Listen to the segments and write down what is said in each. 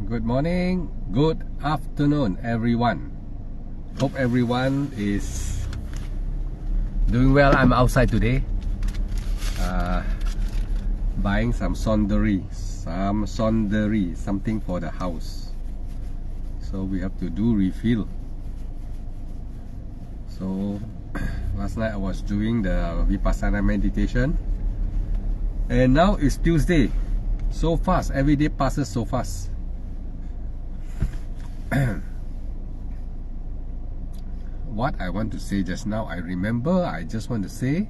Good morning, good afternoon, everyone. Hope everyone is doing well. I'm outside today, buying some sondery, something for the house. So we have to do refill. So last night I was doing the Vipassana meditation, and now it's Tuesday. So fast, every day passes so fast. What I want to say just now, I remember. I just want to say,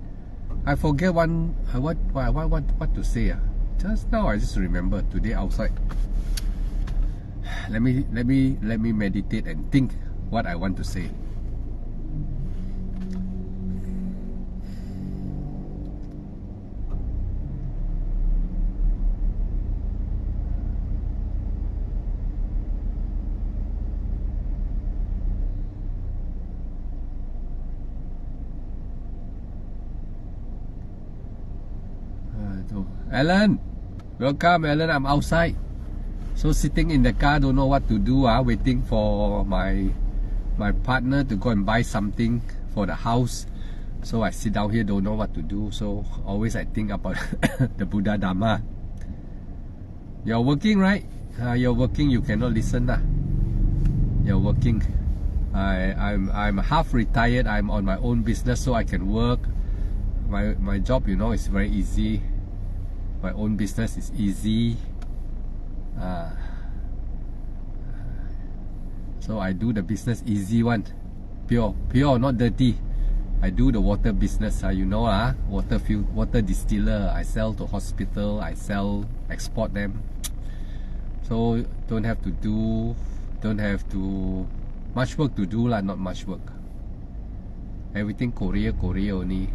I forget what to say. Just now I just remember today outside. Let me meditate and think what I want to say. Alan, welcome Alan. I'm outside, so sitting in the car, don't know what to do. Waiting for my partner to go and buy something for the house. So I sit down here, don't know what to do. So always I think about the Buddha Dhamma. You're working, right? You're working. You cannot listen, lah. You're working. I'm half retired. I'm on my own business, so I can work. My job, you know, is very easy. My own business is easy. So I do the business easy one, pure, not dirty. I do the water business. You know, water distiller. I sell to hospital. I export them. So don't have much work to do lah. Not much work. Everything Korea only.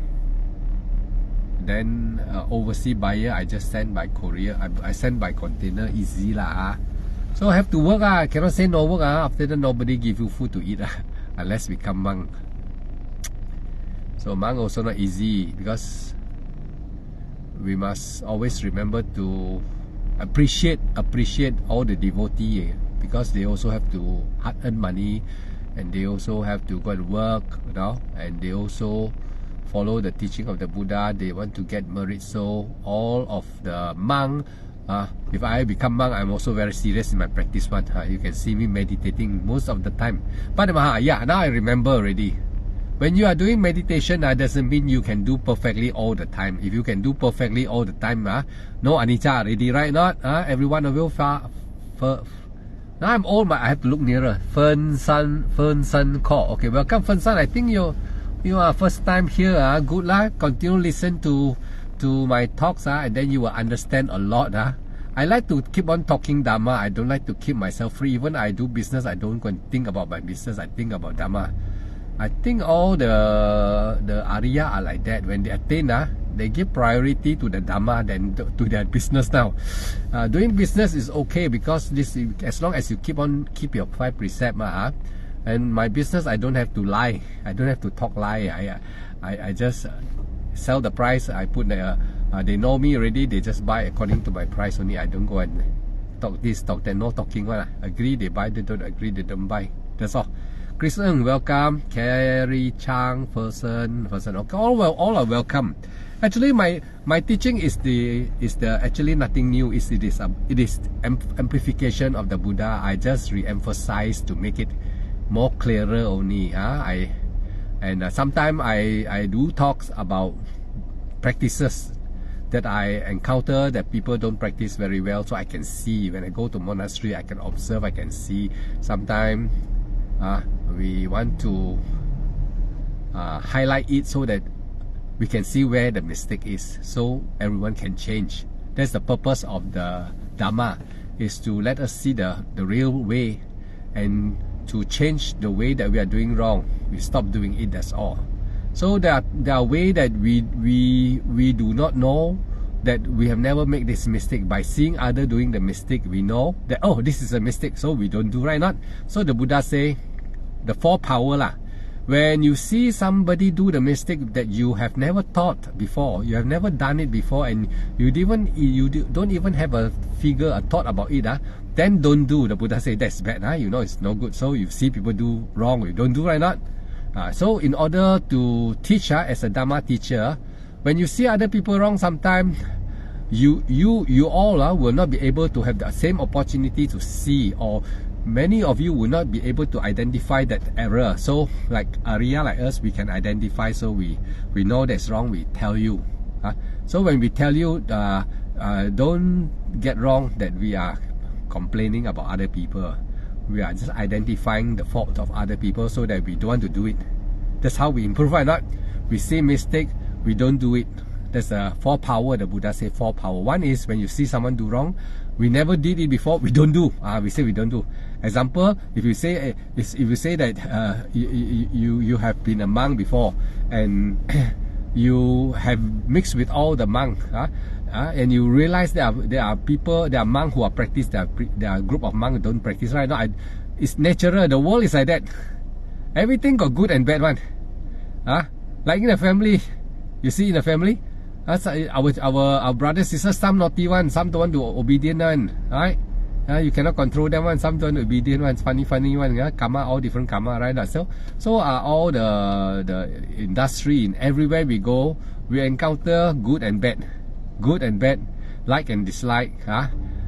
Then overseas buyer, I just send by courier. I send by container, easy lah. So I have to work. Cannot say no work. After that, nobody give you food to eat unless become monk. So monk also not easy, because we must always remember to appreciate all the devotee, because they also have to hard earn money, and they also have to go and work, you know, and they also follow the teaching of the Buddha. They want to get merit. So all of the monk, if I become monk, I'm also very serious in my practice one. You can see me meditating most of the time. But yeah, now I remember already. When you are doing meditation, doesn't mean you can do perfectly all the time. If you can do perfectly all the time, no anicca already, right? Not every one of you. Now I'm old, but I have to look nearer. Fern Sun Call. Okay, welcome Fern Sun. I think you are first time here. Good luck. Continue listen to my talks, and then you will understand a lot. I like to keep on talking Dhamma. I don't like to keep myself free. Even I do business, I don't go and think about my business. I think about Dhamma. I think all the Arya are like that. When they attain, they give priority to the Dhamma than to their business now. Doing business is okay, because this, as long as you keep your 5 precepts, and my business, I don't have to lie. I don't have to talk lie. I just sell the price. I put they know me already. They just buy according to my price only. I don't go and talk this, talk that. No talking one. Agree, they buy. They don't agree, they don't buy. That's all. Chris Ng, welcome. Carrie Chang, person. Okay, all are welcome. Actually, my teaching is actually nothing new. It is amplification of the Buddha. I just re-emphasize to make it more clearer only. Sometimes I do talks about practices that I encounter that people don't practice very well, so I can see. When I go to monastery, I can observe, I can see. Sometimes we want to highlight it so that we can see where the mistake is, so everyone can change. That's the purpose of the Dhamma, is to let us see the real way, and to change the way that we are doing wrong. We stop doing it, that's all. So there are ways that we do not know, that we have never made this mistake. By seeing other doing the mistake, we know that, oh, this is a mistake, so we don't do, right? Not so. The Buddha say the 4 power when you see somebody do the mistake that you have never thought before, you have never done it before, and you don't even have a thought about it, then don't do. The Buddha said that's bad, you know it's no good. So you see people do wrong, you don't do, right not? So in order to teach, as a Dharma teacher, when you see other people wrong, sometimes you all will not be able to have the same opportunity to see, or many of you will not be able to identify that error. So like Arya, like us, we can identify, so we know that's wrong, we tell you. So when we tell you, don't get wrong that we are complaining about other people. We are just identifying the fault of other people so that we don't want to do it. That's how we improve, right? Not we see mistake, we don't do it. That's the 4 power. The Buddha said 4 power. One is when you see someone do wrong, we never did it before, we don't do. We say we don't do. Example, if you say that you have been a monk before, and you have mixed with all the monks, and you realize there are monks who are practice, there are a group of monks who don't practice, right? No, it's natural. The world is like that. Everything got good and bad one. Like in a family, you see in a family, our brothers, sisters, some naughty one, some don't want to obedient one, right? You cannot control them one, some don't obedient one, funny one, karma, all different karma, right? So all the industry, in everywhere we go, we encounter good and bad, like and dislike,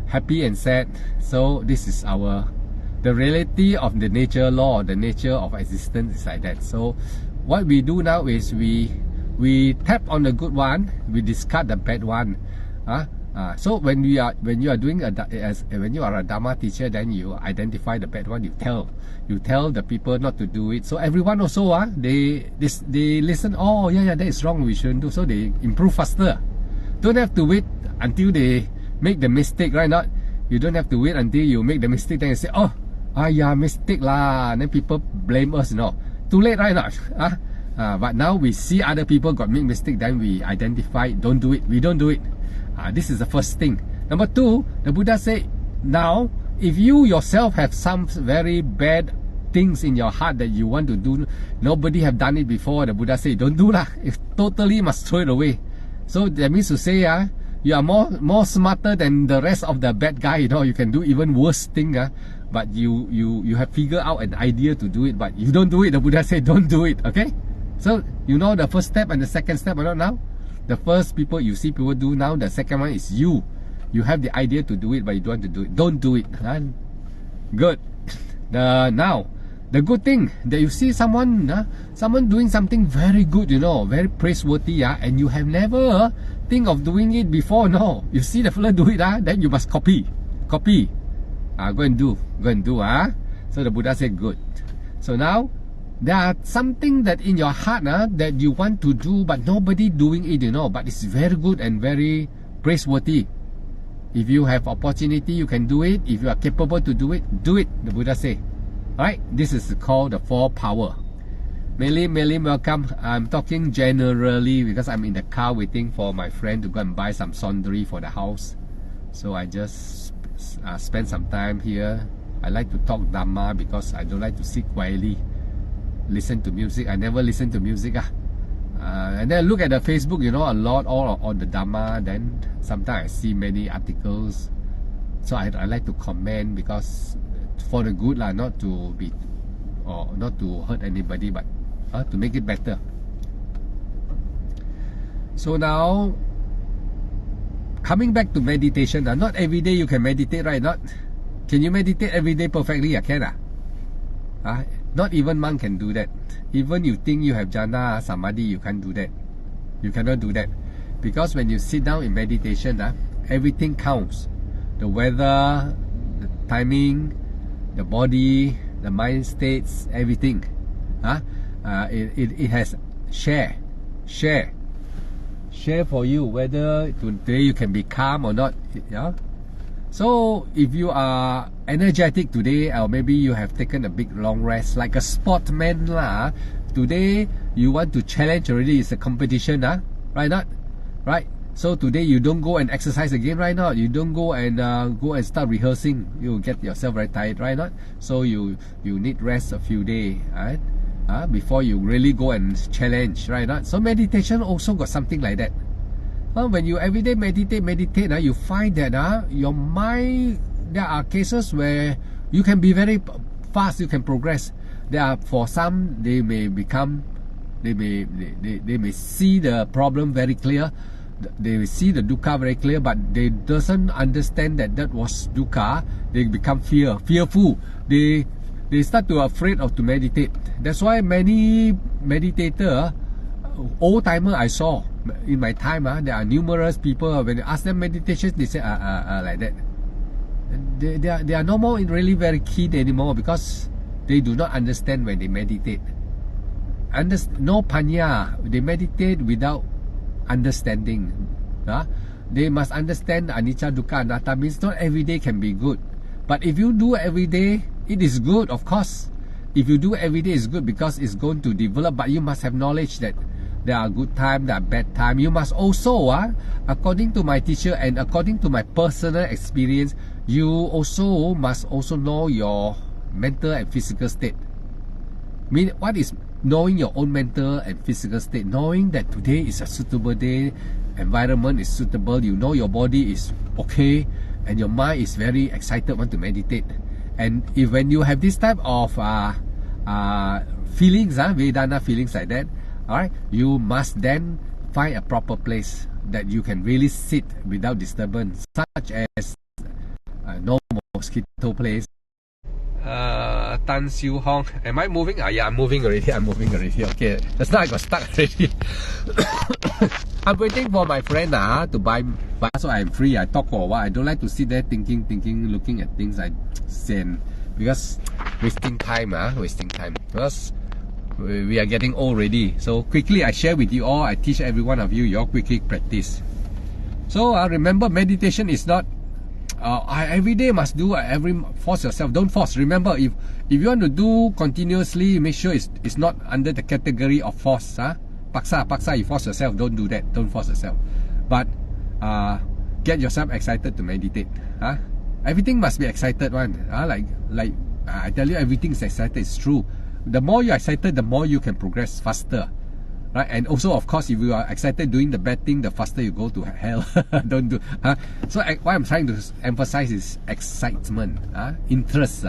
happy and sad. So this is the reality of the nature law, the nature of existence is like that. So what we do now is we tap on the good one, we discard the bad one. So when you are doing when you are a Dharma teacher, then you identify the bad one. You tell the people not to do it. So everyone also they listen. Oh yeah, that is wrong, we shouldn't do. So they improve faster. Don't have to wait until they make the mistake, right? Not you don't have to wait until you make the mistake, then you say, oh yeah, mistake lah, and then people blame us. No, too late, right? Not but now we see other people got make mistake, then we identify, don't do it, we don't do it. This is the first thing. Number 2, the Buddha said, now if you yourself have some very bad things in your heart that you want to do, nobody have done it before, the Buddha said, don't do lah. It's totally must throw it away. So that means to say, you are more smarter than the rest of the bad guy. You know, you can do even worse thing. But you have figured out an idea to do it, but you don't do it. The Buddha said, don't do it. Okay. So you know the first step and the second step, or not now? The first people you see people do now, the second one is you. You have the idea to do it, but you don't want to do it. Don't do it. Good. Now, the good thing that you see someone doing something very good, you know, very praiseworthy, and you have never think of doing it before. No, you see the fella do it, then you must copy. Go and do. So the Buddha said, good. So now, there are something that in your heart that you want to do, but nobody doing it, you know, but it's very good and very praiseworthy. If you have opportunity, you can do it. If you are capable to do it, the Buddha say. Alright, this is called the 4 power. Melim, welcome. I'm talking generally because I'm in the car waiting for my friend to go and buy some sondri for the house. So I just spend some time here. I like to talk Dhamma because I don't like to sit quietly. Listen to music. I never listen to music. And then look at the Facebook, you know, a lot all on the Dhamma. Then sometimes I see many articles. So I like to comment because for the good lah, not to be or not to hurt anybody, but to make it better. So now coming back to meditation, not every day you can meditate, right? Not can you meditate every day perfectly? Can not even monk can do that. Even you think you have jhana, samadhi, you can't do that. You cannot do that. Because when you sit down in meditation, everything counts. The weather, the timing, the body, the mind states, everything. It has share for you, whether today you can be calm or not. So if you are energetic today, or maybe you have taken a big long rest, like a sportman lah, today you want to challenge already, it's a competition, right? Not right? So today you don't go and exercise again, right? Not you don't go and start rehearsing, you get yourself very tired, right? Not so you need rest a few days, right? before you really go and challenge, right? So meditation also got something like that. When you everyday meditate, you find that your mind, there are cases where you can be very fast, you can progress. There are, for some, they may see the problem very clear. They see the dukkha very clear, but they doesn't understand that was dukkha. They become fearful. They start to afraid of to meditate. That's why many meditator, old timer I saw in my time, there are numerous people, when you ask them meditation, they say like that. They are no more really very keen anymore, because they do not understand when they meditate. No panya. They meditate without understanding. They must understand anicca, dukkha, anatta. Means not every day can be good, but if you do every day, it is good, of course. If you do every day, it's good because it's going to develop. But you must have knowledge that there are good time, there are bad time. You must also, according to my teacher and according to my personal experience, you also must also know your mental and physical state. What is knowing your own mental and physical state? Knowing that today is a suitable day, environment is suitable, you know your body is okay, and your mind is very excited, want to meditate. And if when you have this type of feelings, Vedana feelings like that, alright, you must then find a proper place that you can really sit without disturbance, such as no mosquito place. Tan Siu Hong, am I moving? Yeah, I'm moving already. Okay, that's now I got stuck already. I'm waiting for my friend to buy, so I'm free. I talk for a while. I don't like to sit there thinking, looking at things. I send, because wasting time. Because we are getting old already. So quickly I share with you all. I teach every one of you. You all quickly practice. So remember, meditation is not every day must do. Force yourself. Don't force. Remember, if you want to do continuously, make sure it's not under the category of force. Paksa, you force yourself. Don't do that. Don't force yourself. But get yourself excited to meditate. Everything must be excited one. Like I tell you, everything is excited. It's true. The more you're excited, the more you can progress faster. Right? And also, of course, if you are excited doing the bad thing, the faster you go to hell. Don't do. So what I'm trying to emphasize is excitement, interest.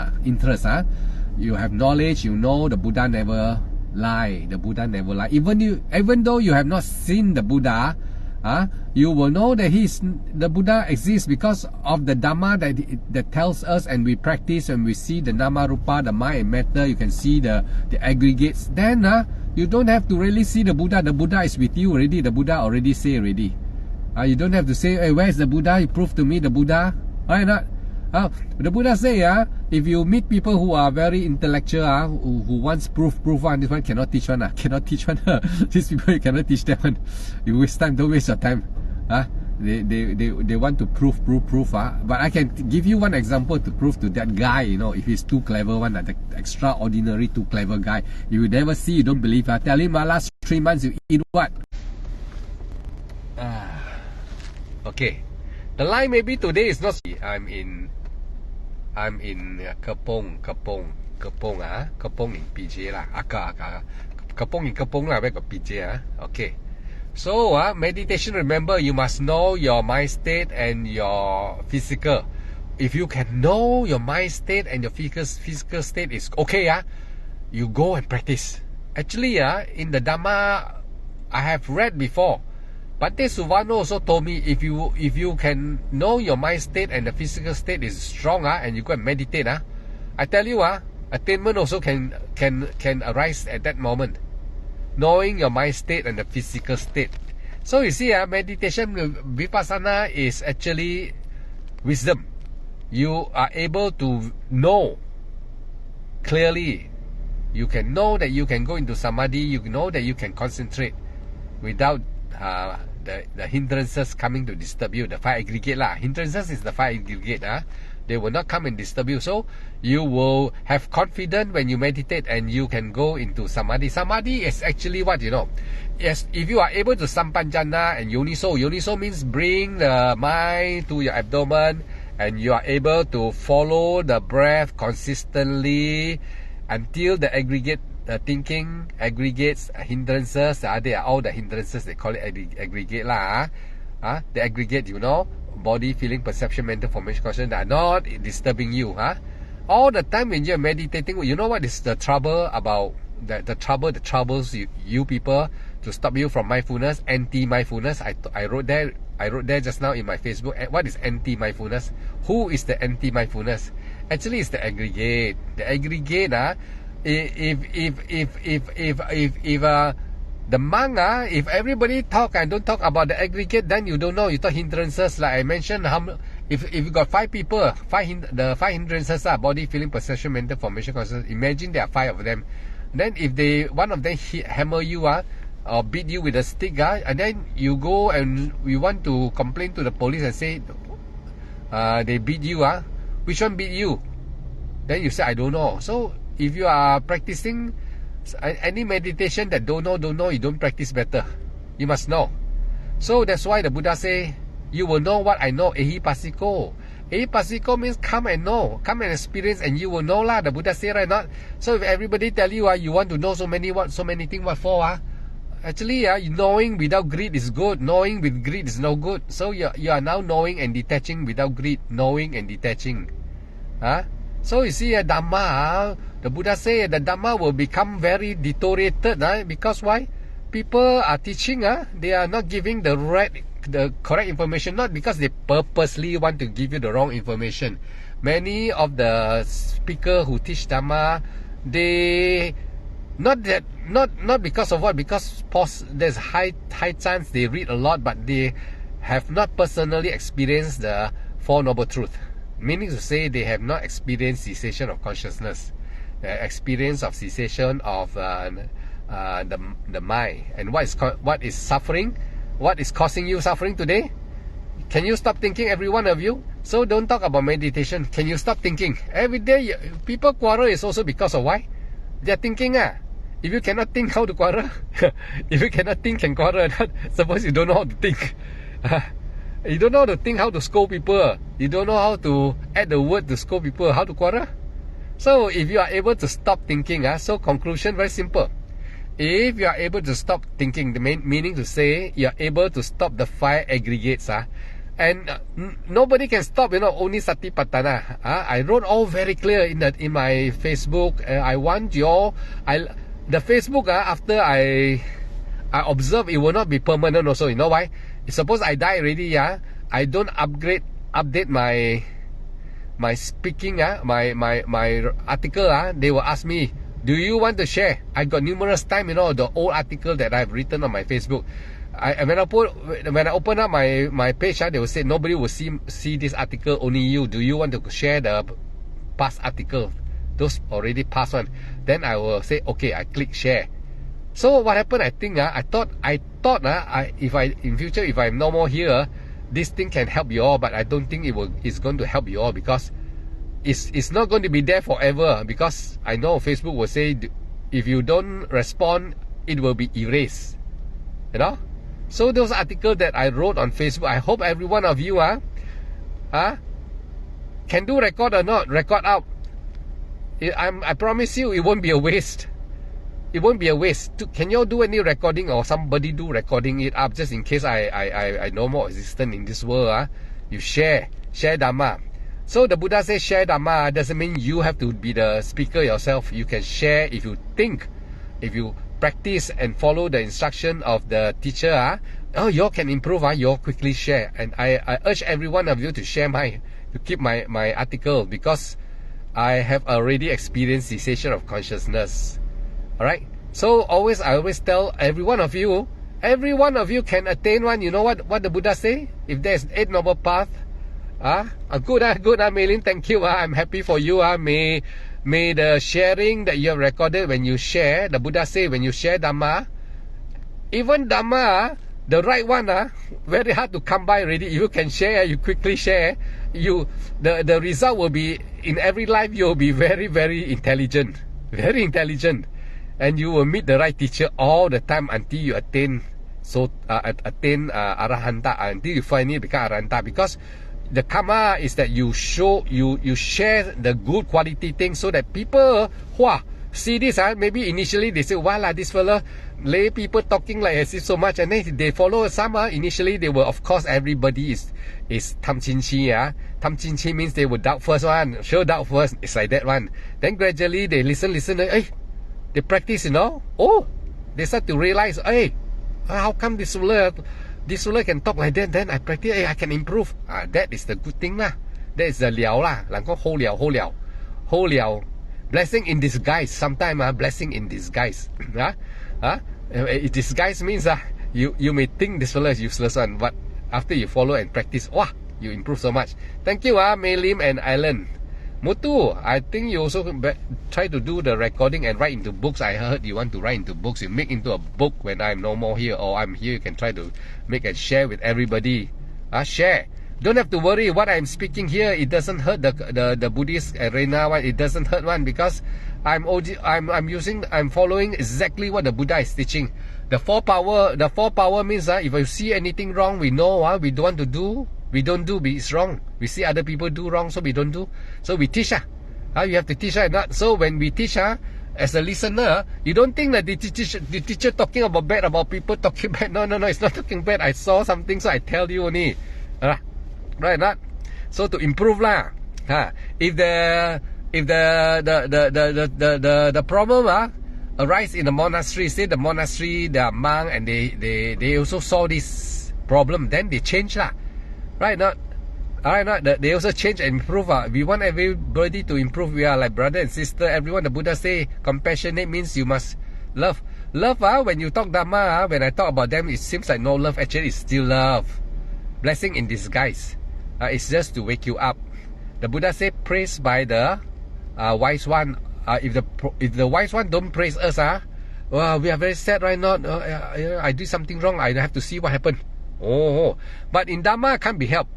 You have knowledge. You know the Buddha never lie. Even though you have not seen the Buddha, you will know that the Buddha exists because of the Dhamma that tells us, and we practice and we see the Nama Rupa, the mind and matter. You can see the aggregates. Then you don't have to really see the Buddha. The Buddha is with you already. The Buddha already say already. You don't have to say, hey, where's the Buddha? You prove to me the Buddha. Why not? The Buddha say, if you meet people who are very intellectual, who wants proof one, this one cannot teach one. These people, you cannot teach them one. You waste time, don't waste your time. They want to prove. But I can give you one example to prove to that guy, if he's too clever one, the extraordinary too clever guy. You will never see, you don't believe. Tell him, last 3 months you eat what? Okay. The line maybe today is not. I'm in Kepong in PJ lah. Kepong in Kepong lah, where got PJ Okay. So meditation, remember, you must know your mind state and your physical. If you can know your mind state and your physical state is okay, you go and practice. Actually, in the Dhamma, I have read before. Bhante Suvano also told me, if you can know your mind state and the physical state is strong, and you go and meditate, I tell you, attainment also can arise at that moment. Knowing your mind state and the physical state. So you see, meditation, vipassana is actually wisdom. You are able to know clearly. You can know that you can go into samadhi. You know that you can concentrate without the hindrances coming to disturb you. The five aggregate lah. Hindrances is the five aggregate. They will not come and disturb you. So you will have confidence when you meditate, and you can go into samadhi. Samadhi is actually what? Yes, if you are able to sampanjana and yoniso means bring the mind to your abdomen, and you are able to follow the breath consistently until the aggregate thinking, aggregates, hindrances. They are all the hindrances. They call it aggregate lah. They aggregate, body, feeling, perception, mental formation, consciousness that are not disturbing you. All the time when you're meditating, you know what is the trouble about the troubles you people to stop you from mindfulness, anti-mindfulness. I wrote there just now in my Facebook. What is anti-mindfulness? Who is the anti-mindfulness? Actually, it's the aggregate. The aggregate, if the monk, if everybody talk and don't talk about the aggregate, then you don't know. You talk hindrances, like I mentioned. If you got 5 people, the 5 hindrances are body, feeling, perception, mental formation, consciousness. Imagine there are 5 of them. Then if one of them hammer you, or beat you with a stick, and then you go and you want to complain to the police and say they beat you, which one beat you? Then you say, I don't know. So if you are practicing any meditation that don't know, you don't practice better. You must know. So that's why the Buddha say, you will know what I know. Ehi pasiko. Ehi pasiko means come and know, come and experience, and you will know lah. The Buddha say, right? Not so. If everybody tell you, you want to know so many things, what for? Actually, knowing without greed is good. Knowing with greed is no good. So you are now knowing and detaching without greed. Knowing and detaching. So you see, Dhamma, the Buddha say the Dhamma will become very deteriorated. Because why? People are teaching, they are not giving the correct information. Not because they purposely want to give you the wrong information. Many of the speakers who teach Dhamma, they not because of what? Because there's high chance they read a lot, but they have not personally experienced the Four Noble Truths. Meaning to say, they have not experienced cessation of consciousness, the experience of cessation of the mind. And what is suffering? What is causing you suffering today? Can you stop thinking, every one of you? So don't talk about meditation. Can you stop thinking? Every day people quarrel is also because of why? They're thinking. If you cannot think, how to quarrel? If you cannot think, can quarrel not? Suppose you don't know how to think. You don't know how to think, how to scold people. You don't know how to add the word to scold people. How to quarrel? So if you are able to stop thinking, so conclusion very simple. If you are able to stop thinking, the meaning to say you are able to stop the 5 aggregates, and nobody can stop, only Satipatthana. I wrote all very clear in my Facebook. I want the Facebook, after I observe, it will not be permanent also. You know why? Suppose I die already, I don't update my speaking, my article, they will ask me, do you want to share? I got numerous time, the old article that I've written on my Facebook. When I open up my page, they will say nobody will see this article, only you. Do you want to share the past article? Those already past one. Then I will say, okay, I click share. So what happened? I think I thought in future, if I'm no more here, this thing can help you all, but I don't think it's going to help you all, because it's not going to be there forever. Because I know Facebook will say, if you don't respond, it will be erased. So those articles that I wrote on Facebook, I hope every one of you can do record or not, record out. I promise you, it won't be a waste. It won't be a waste. Can you all do any recording, or somebody do recording it up, just in case I no more existent in this world? You share Dhamma. So the Buddha says share Dhamma doesn't mean you have to be the speaker yourself. You can share if you think, if you practice and follow the instruction of the teacher. You all can improve. You all quickly share. And I urge every one of you to share to keep my article, because I have already experienced cessation of consciousness. Alright? So I always tell every one of you can attain one. You know what the Buddha say? If there's 8 noble paths, good, Mei Lin, thank you. I'm happy for you. May the sharing that you have recorded, when you share, the Buddha say, when you share Dhamma, even Dhamma, the right one, very hard to come by already. If you can share, you quickly share, the result will be, in every life, you'll be very, very intelligent. Very intelligent. And you will meet the right teacher all the time until you attain Arahanta, until you finally become Arahanta. Because the karma is that you share the good quality things, so that people, see this, maybe initially they say, wow, this fella, lay people talking like as if so much, and then they follow some. Initially they will, of course, everybody is tam chin chi. Tam chin chi means they will doubt first one, sure doubt first. It's like that one. Then gradually they listen, they practice, Oh, they start to realize, how come this fella can talk like that? Then I practice, I can improve. That is the good thing lah. That is the liao lah. Lang ko ho liao. Blessing in disguise. Sometimes blessing in disguise. Disguise means you may think this fella is useless one, but after you follow and practice, you improve so much. Thank you, Mei Lim and Alan. Mutu, I think you also try to do the recording and write into books. I heard you want to write into books. You make into a book when I'm no more here, or I'm here. You can try to make and share with everybody. Share. Don't have to worry. What I'm speaking here, it doesn't hurt the Buddhist arena one. It doesn't hurt one because I'm following exactly what the Buddha is teaching. The four power means if you see anything wrong, we know we don't want to do. We don't do, it's wrong. We see other people do wrong, so we don't do. So we teach. You have to teach. Not so when we teach, as a listener, you don't think that the teacher talking about bad about people talking bad. No, it's not talking bad. I saw something, so I tell you only. Right, not? So to improve lah. If the problem arise in the monastery, say the monastery, the monk, and they also saw this problem, then they change lah. Right, not? Alright, not? They also change and improve. We want everybody to improve. We are like brother and sister. Everyone, the Buddha say, compassionate means you must love. Love, when you talk Dhamma, when I talk about them, it seems like no love. Actually, it's still love. Blessing in disguise. It's just to wake you up. The Buddha say, praised by the wise one. If the wise one don't praise us, well, we are very sad right now. I do something wrong. I have to see what happened. But in Dhamma can't be helped.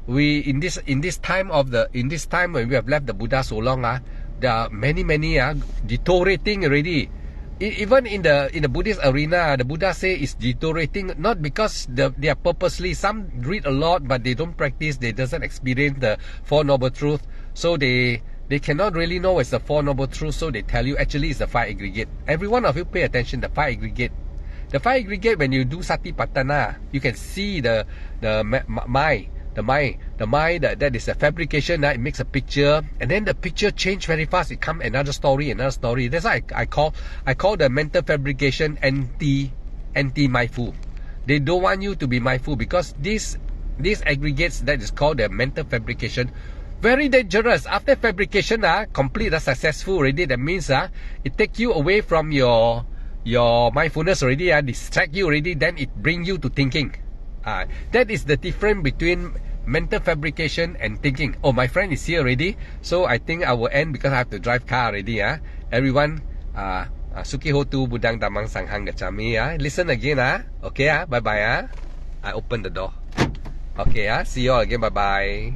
We in this time when we have left the Buddha so long, there are many deteriorating already. Even in the Buddhist arena, the Buddha say is deteriorating not because they are purposely. Some read a lot but they don't practice. They doesn't experience the Four Noble Truths, so they cannot really know it's the Four Noble Truths. So they tell you actually it's the five aggregate. Every one of you pay attention. The five aggregate. The five aggregate, when you do Satipatthana, you can see the mind, that is a fabrication. It makes a picture, and then the picture change very fast. It come another story. That's why I call the mental fabrication anti-mindful. They don't want you to be mindful because these aggregates that is called the mental fabrication, very dangerous. After fabrication, complete successful already. That means it take you away from your mindfulness already, distract you already, then it bring you to thinking. That is the difference between mental fabrication and thinking. Oh, my friend is here already, so I think I will end because I have to drive car already. Everyone, Suki Hotu Budang Damang Sanghang Gacami. Listen again. Okay, bye bye. I open the door. Okay, see you all again. Bye bye.